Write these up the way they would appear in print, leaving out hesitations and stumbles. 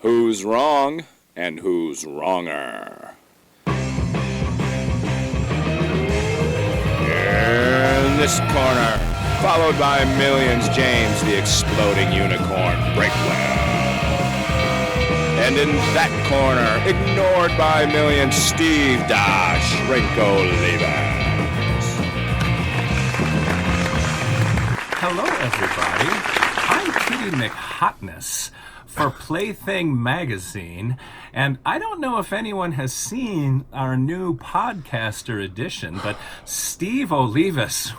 Who's wrong and who's wronger? In this corner, followed by millions, James the Exploding Unicorn Breakwell. And in that corner, ignored by millions, Steve Dash Rinko Leavers. Hello, everybody. I'm Kitty McHotness for Plaything Magazine, and I don't know if anyone has seen our new podcaster edition, but Steve Olivas,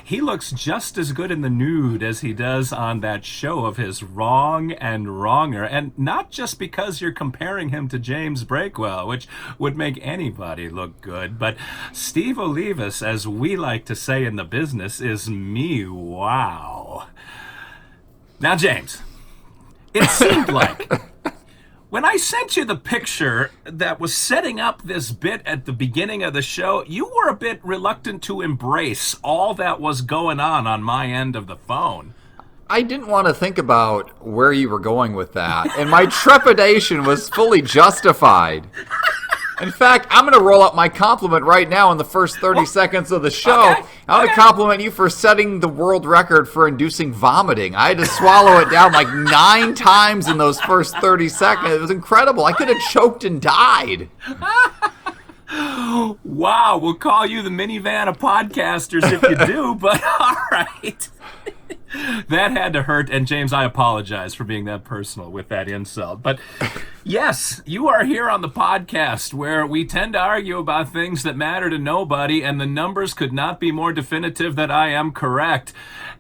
he looks just as good in the nude as he does on that show of his, Wrong and Wronger, and not just because you're comparing him to James Breakwell, which would make anybody look good, but Steve Olivas, as we like to say in the business, is me wow. Now, James, it seemed like when I sent you the picture that was setting up this bit at the beginning of the show, you were a bit reluctant to embrace all that was going on my end of the phone. I didn't want to think about where you were going with that, and my trepidation was fully justified. In fact, I'm going to roll up my compliment right now in the first 30 seconds of the show. Okay, I want to compliment you for setting the world record for inducing vomiting. I had to swallow it down like 9 times in those first 30 seconds. It was incredible. I could have choked and died. Wow, we'll call you the minivan of podcasters if you do, but all right. That had to hurt, and James, I apologize for being that personal with that insult. But yes, you are here on the podcast where we tend to argue about things that matter to nobody, and the numbers could not be more definitive that I am correct.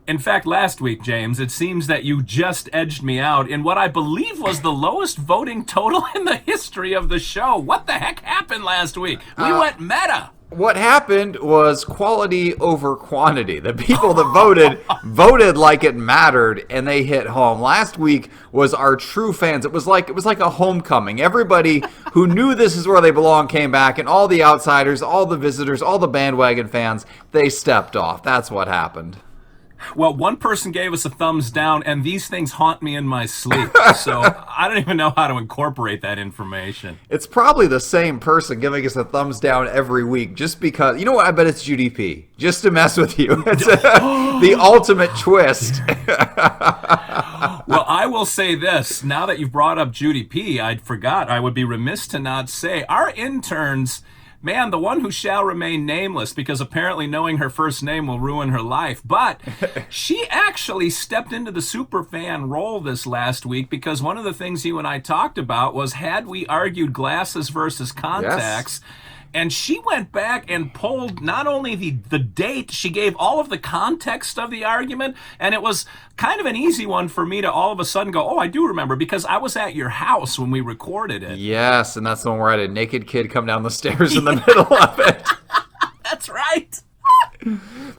In fact, last week, James, it seems that you just edged me out in what I believe was the lowest voting total in the history of the show. What the heck happened last week? We went meta. What happened was quality over quantity. The people that voted like it mattered, and they hit home. Last week was our true fans. It was like a homecoming. Everybody who knew this is where they belong came back, and all the outsiders, all the visitors, all the bandwagon fans, they stepped off. That's what happened. Well, one person gave us a thumbs down, and these things haunt me in my sleep. So I don't even know how to incorporate that information. It's probably the same person giving us a thumbs down every week just because, you know what, I bet it's Judy P. Just to mess with you. It's the ultimate twist. Well, I will say this. Now that you've brought up Judy P., I forgot. I would be remiss to not say our interns... Man, the one who shall remain nameless, because apparently knowing her first name will ruin her life. But she actually stepped into the superfan role this last week, because one of the things you and I talked about was, had we argued glasses versus contacts? Yes. And she went back and pulled not only the date, she gave all of the context of the argument, and it was kind of an easy one for me to all of a sudden go, oh, I do remember, because I was at your house when we recorded it. Yes, and that's the one where I had a naked kid come down the stairs in the middle of it. That's right.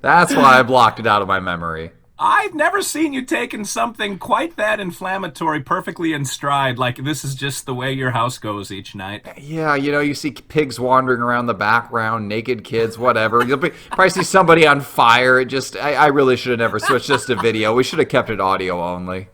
That's why I blocked it out of my memory. I've never seen you taking something quite that inflammatory perfectly in stride, like this is just the way your house goes each night. Yeah, you see pigs wandering around the background, naked kids, whatever. You'll probably see somebody on fire. I really should have never switched this to video. We should have kept it audio only.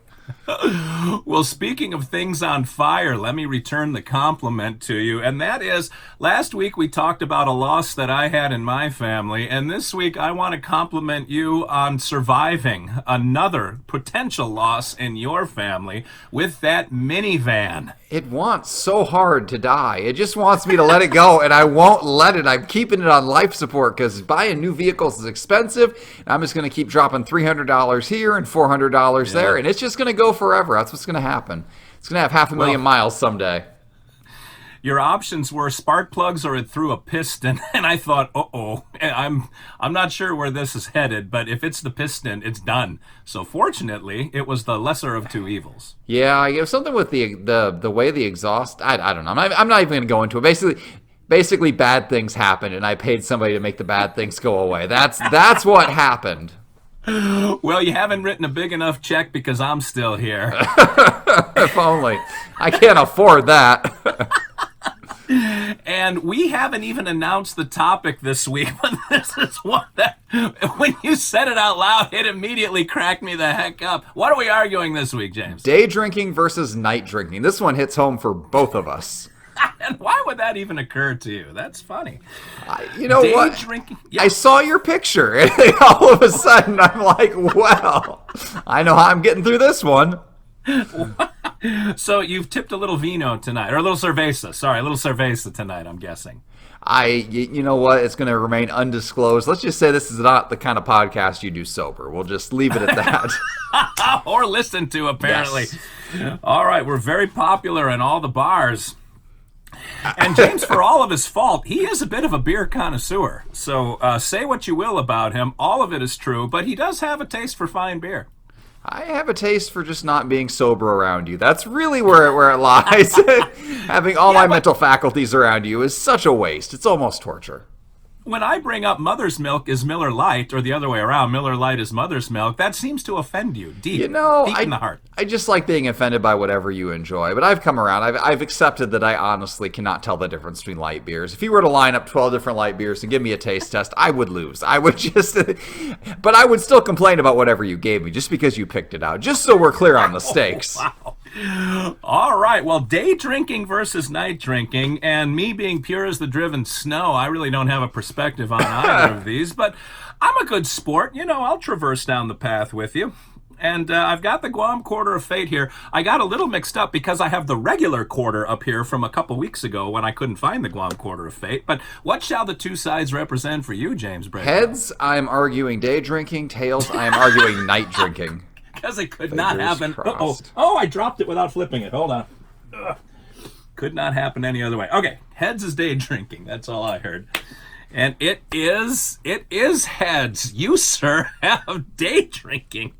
Well, speaking of things on fire, let me return the compliment to you. And that is, last week we talked about a loss that I had in my family. And this week I want to compliment you on surviving another potential loss in your family with that minivan. It wants so hard to die. It just wants me to let it go, and I won't let it. I'm keeping it on life support because buying new vehicles is expensive. And I'm just going to keep dropping $300 here and $400 there, and it's just going to go forever. That's what's going to happen. It's going to have 500,000 miles someday. Your options were spark plugs or it threw a piston, and I thought, uh-oh, I'm not sure where this is headed, but if it's the piston, it's done. So fortunately, it was the lesser of two evils. Yeah, it was something with the way the exhaust, I don't know. I'm not even going to go into it. Basically, bad things happened, and I paid somebody to make the bad things go away. That's what happened. Well, you haven't written a big enough check because I'm still here. If only. I can't afford that. And we haven't even announced the topic this week, but this is one that, when you said it out loud, it immediately cracked me the heck up. What are we arguing this week, James? Day drinking versus night drinking. This one hits home for both of us. And why would that even occur to you? That's funny. You know Day what? Drinking, yeah. I saw your picture, and all of a sudden I'm like, well, I know how I'm getting through this one. So you've tipped a little vino tonight, or a little cerveza. Sorry, a little cerveza tonight, I'm guessing. You know what? It's going to remain undisclosed. Let's just say this is not the kind of podcast you do sober. We'll just leave it at that. Or listen to, apparently. Yes. All right, we're very popular in all the bars. And James, for all of his fault, he is a bit of a beer connoisseur. So say what you will about him, all of it is true, but he does have a taste for fine beer. I have a taste for just not being sober around you. That's really where it lies. Having all my mental faculties around you is such a waste. It's almost torture. When I bring up Mother's Milk is Miller Lite, or the other way around, Miller Lite is Mother's Milk, that seems to offend you deep, deep in the heart. I just like being offended by whatever you enjoy, but I've come around. I've accepted that I honestly cannot tell the difference between light beers. If you were to line up 12 different light beers and give me a taste test, I would lose. I would just, but I would still complain about whatever you gave me just because you picked it out, just so we're clear on the stakes. Wow. All right, well, day drinking versus night drinking, and me being pure as the driven snow, I really don't have a perspective on either of these, but I'm a good sport. You know, I'll traverse down the path with you. And I've got the Guam Quarter of Fate here. I got a little mixed up because I have the regular quarter up here from a couple weeks ago when I couldn't find the Guam Quarter of Fate. But what shall the two sides represent for you, James Brady? Heads, I'm arguing day drinking. Tails, I am arguing night drinking. Because it could not happen. Crossed. Oh, I dropped it without flipping it. Hold on. Ugh. Could not happen any other way. Okay, heads is day drinking. That's all I heard. And it is heads. You, sir, have day drinking.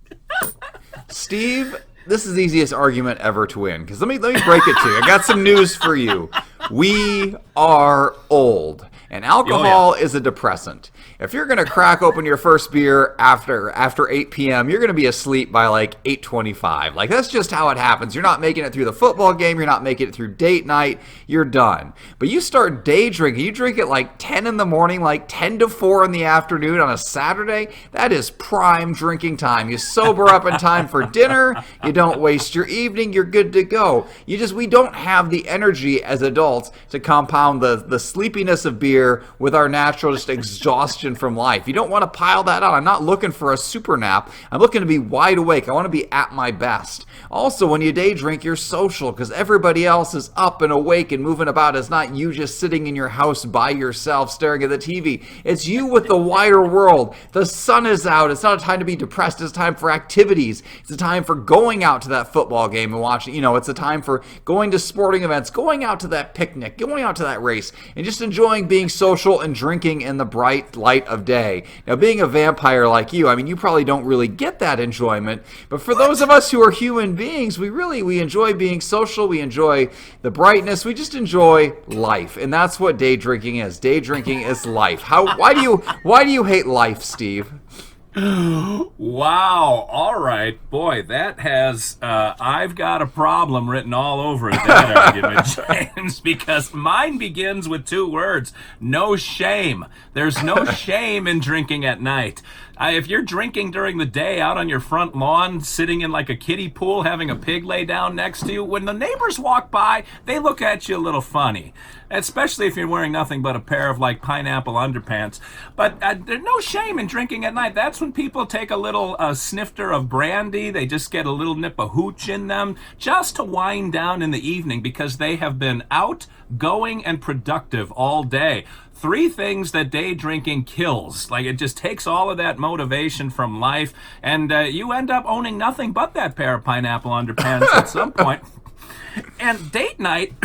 Steve, this is the easiest argument ever to win. Because let me break it to you. I got some news for you. We are old. And alcohol is a depressant. If you're going to crack open your first beer after 8 p.m., you're going to be asleep by like 8:25. Like, that's just how it happens. You're not making it through the football game. You're not making it through date night. You're done. But you start day drinking. You drink at like 10 in the morning, like 10 to 4 in the afternoon on a Saturday. That is prime drinking time. You sober up in time for dinner. You don't waste your evening. You're good to go. We don't have the energy as adults to compound the sleepiness of beer with our natural just exhaustion from life. You don't want to pile that on. I'm not looking for a super nap. I'm looking to be wide awake. I want to be at my best. Also, when you day drink, you're social because everybody else is up and awake and moving about. It's not you just sitting in your house by yourself staring at the TV. It's you with the wider world. The sun is out. It's not a time to be depressed. It's time for activities. It's a time for going out to that football game and watching. It's a time for going to sporting events, going out to that picnic, going out to that race, and just enjoying being social and drinking in the bright light of day. Now, being a vampire like you, I mean, you probably don't really get that enjoyment, but for those of us who are human beings, we enjoy being social, we enjoy the brightness, we just enjoy life, and that's what day drinking is. Day drinking is life. Why do you hate life, Steve? Wow. All right. Boy, that has I've got a problem written all over it, that argument, James, because mine begins with two words: no shame. There's no shame in drinking at night. If you're drinking during the day out on your front lawn, sitting in like a kiddie pool, having a pig lay down next to you, when the neighbors walk by, they look at you a little funny, especially if you're wearing nothing but a pair of like pineapple underpants. But there's no shame in drinking at night. That's when people take a little snifter of brandy. They just get a little nip of hooch in them just to wind down in the evening because they have been out, going, and productive all day. 3 things that day drinking kills. Like, it just takes all of that motivation from life, and you end up owning nothing but that pair of pineapple underpants at some point. And date night,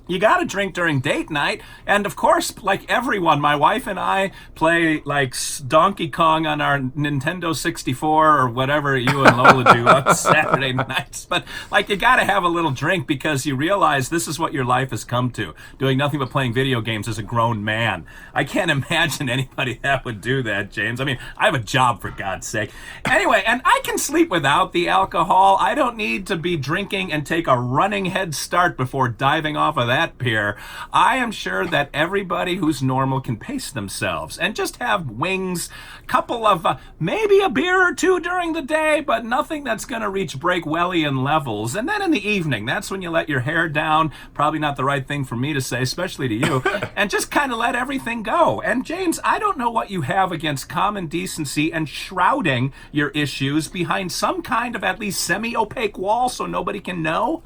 you got to drink during date night. And of course, like everyone, my wife and I play like Donkey Kong on our Nintendo 64 or whatever you and Lola do on Saturday nights. But like, you got to have a little drink because you realize this is what your life has come to, doing nothing but playing video games as a grown man. I can't imagine anybody that would do that, James. I mean, I have a job, for God's sake. Anyway, and I can sleep without the alcohol. I don't need to be drinking and take a running head start before diving off of that beer, I am sure that everybody who's normal can pace themselves and just have wings, couple of maybe a beer or two during the day, but nothing that's going to reach Breakwellian levels. And then in the evening, that's when you let your hair down. Probably not the right thing for me to say, especially to you, and just kind of let everything go. And James, I don't know what you have against common decency and shrouding your issues behind some kind of at least semi-opaque wall so nobody can know.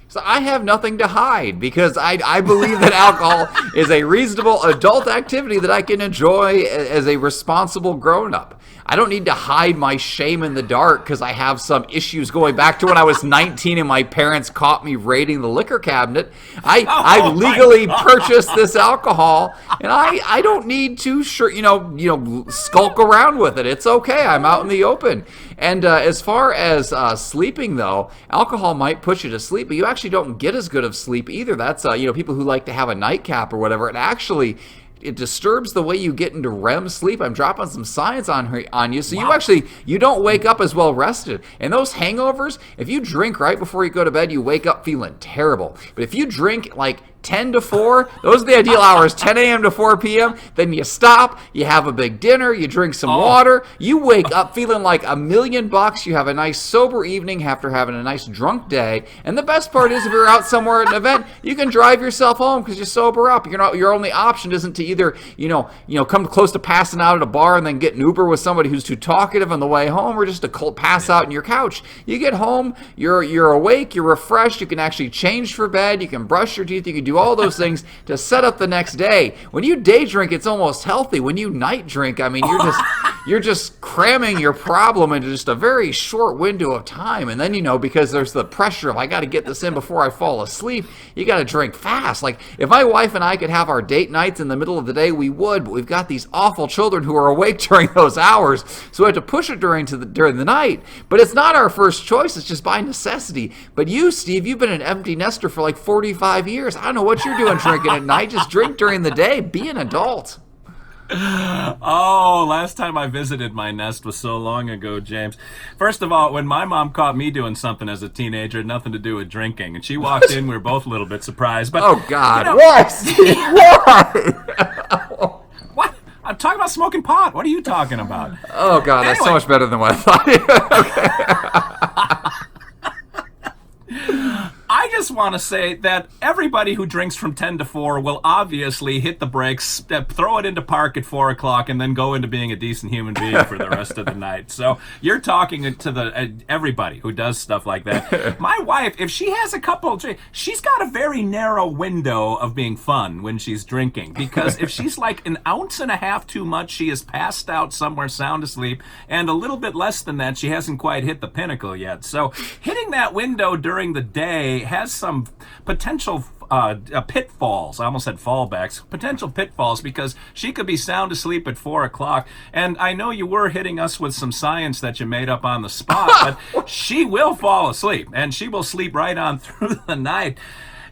So I have nothing to hide because I believe that alcohol is a reasonable adult activity that I can enjoy as a responsible grown-up. I don't need to hide my shame in the dark because I have some issues going back to when I was 19 and my parents caught me raiding the liquor cabinet. I legally purchased this alcohol, and I don't need to skulk around with it. It's okay. I'm out in the open. And as far as sleeping, though, alcohol might put you to sleep, but you actually don't get as good of sleep either. That's people who like to have a nightcap or whatever. It disturbs the way you get into REM sleep. I'm dropping some science on you. So Wow. you don't wake up as well rested. And those hangovers, if you drink right before you go to bed, you wake up feeling terrible. But if you drink like 10 to 4, those are the ideal hours, 10 a.m. to 4 p.m. Then you stop, you have a big dinner, you drink some water, you wake up feeling like $1,000,000, you have a nice sober evening after having a nice drunk day. And the best part is if you're out somewhere at an event, you can drive yourself home because you sober up. Your only option isn't to either, come close to passing out at a bar and then get an Uber with somebody who's too talkative on the way home, or just to pass out in your couch. You get home, you're awake, you're refreshed, you can actually change for bed, you can brush your teeth, you can do all those things to set up the next day. When you day drink, it's almost healthy. When you night drink, I mean, you're just cramming your problem into just a very short window of time. And then, because there's the pressure of I got to get this in before I fall asleep, you got to drink fast. Like if my wife and I could have our date nights in the middle of the day, we would, but we've got these awful children who are awake during those hours, so we have to push it during the night. But it's not our first choice, it's just by necessity. But you, Steve, you've been an empty nester for like 45 years. I don't know what you're doing drinking at night. Just drink during the day. Be an adult. Oh, last time I visited my nest was so long ago, James. First of all, when my mom caught me doing something as a teenager, it had nothing to do with drinking. And she walked in, we were both a little bit surprised. But oh, God. What? What? What? I'm talking about smoking pot. What are you talking about? Oh, God, that's so much better than what I thought. I just want to say that everybody who drinks from 10 to 4 will obviously hit the brakes, throw it into park at 4 o'clock, and then go into being a decent human being for the rest of the night. So you're talking to everybody who does stuff like that. My wife, if she has a couple, she's got a very narrow window of being fun when she's drinking. Because if she's like an ounce and a half too much, she is passed out somewhere sound asleep. And a little bit less than that, she hasn't quite hit the pinnacle yet. So hitting that window during the day has some potential pitfalls. I almost said fallbacks. Potential pitfalls, because she could be sound asleep at 4 o'clock. And I know you were hitting us with some science that you made up on the spot, but she will fall asleep, and she will sleep right on through the night.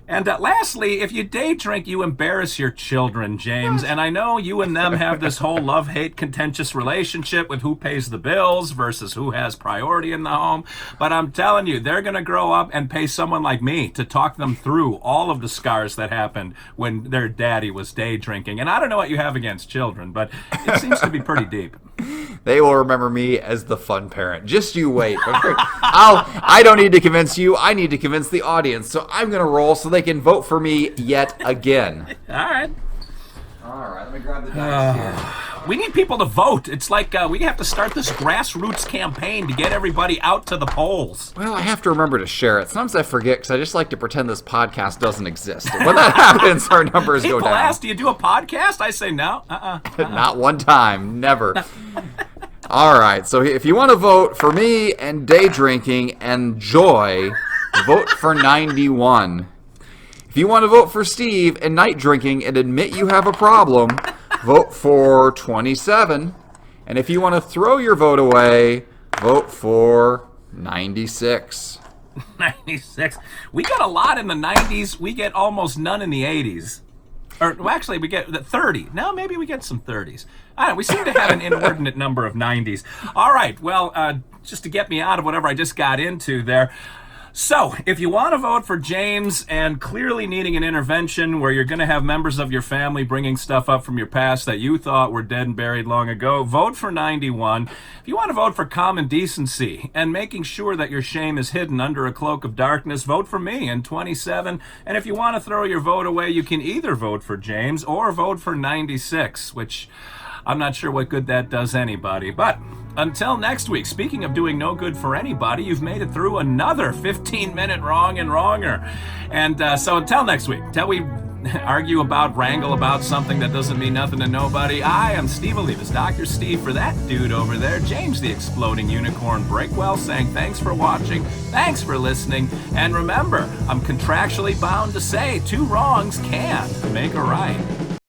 And lastly, if you day drink, you embarrass your children, James. And I know you and them have this whole love-hate contentious relationship with who pays the bills versus who has priority in the home. But I'm telling you, they're going to grow up and pay someone like me to talk them through all of the scars that happened when their daddy was day drinking. And I don't know what you have against children, but it seems to be pretty deep. They will remember me as the fun parent. Just you wait. I don't need to convince you. I need to convince the audience. So I'm going to roll so they can vote for me yet again. All right. Let me grab the dice here. We need people to vote. It's like we have to start this grassroots campaign to get everybody out to the polls. Well, I have to remember to share it. Sometimes I forget because I just like to pretend this podcast doesn't exist. When that happens, our numbers go down. People ask, do you do a podcast? I say no. Not one time. Never. All right. So if you want to vote for me and day drinking and joy, vote for 91. If you want to vote for Steve and night drinking and admit you have a problem, vote for 27. And if you want to throw your vote away, vote for 96. 96. We get a lot in the 90s. We get almost none in the 80s. Well, actually, we get 30. No, maybe we get some 30s. I don't know. We seem to have an inordinate number of 90s. All right. Well, just to get me out of whatever I just got into there. So, if you want to vote for James and clearly needing an intervention where you're going to have members of your family bringing stuff up from your past that you thought were dead and buried long ago, vote for 91. If you want to vote for common decency and making sure that your shame is hidden under a cloak of darkness, vote for me in 27. And if you want to throw your vote away, you can either vote for James or vote for 96, which I'm not sure what good that does anybody. But until next week, speaking of doing no good for anybody, you've made it through another 15-minute wrong and wronger. And so until next week, until we wrangle about something that doesn't mean nothing to nobody, I am Steve Olivas, Dr. Steve, for that dude over there, James the Exploding Unicorn Breakwell, saying thanks for watching, thanks for listening, and remember, I'm contractually bound to say 2 wrongs can make a right.